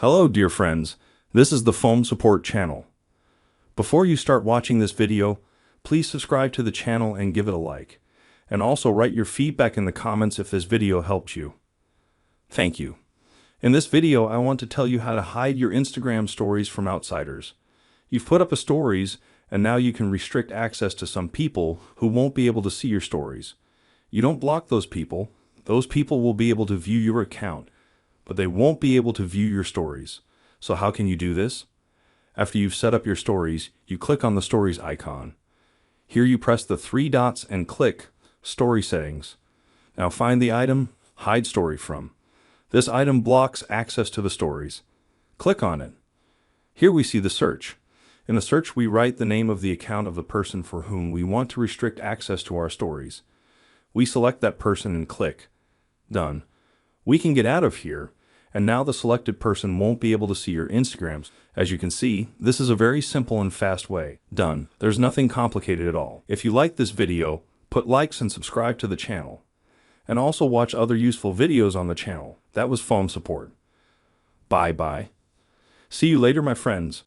Hello, dear friends. This is the Foam Support channel. Before you start watching this video, please subscribe to the channel and give it a like. And also write your feedback in the comments if this video helped you. Thank you. In this video, I want to tell you how to hide your Instagram stories from outsiders. You've put up a stories, and now you can restrict access to some people who won't be able to see your stories. You don't block those people. Those people will be able to view your account, but they won't be able to view your stories. So how can you do this? After you've set up your stories, you click on the stories icon. Here you press the three dots and click Story Settings. Now find the item Hide Story From. This item blocks access to the stories. Click on it. Here we see the search. In the search, we write the name of the account of the person for whom we want to restrict access to our stories. We select that person and click Done. We can get out of here, and now the selected person won't be able to see your Instagrams. As you can see, this is a very simple and fast way. Done. There's nothing complicated at all. If you like this video, put likes and subscribe to the channel. And also watch other useful videos on the channel. That was Foam Support. Bye bye. See you later, my friends.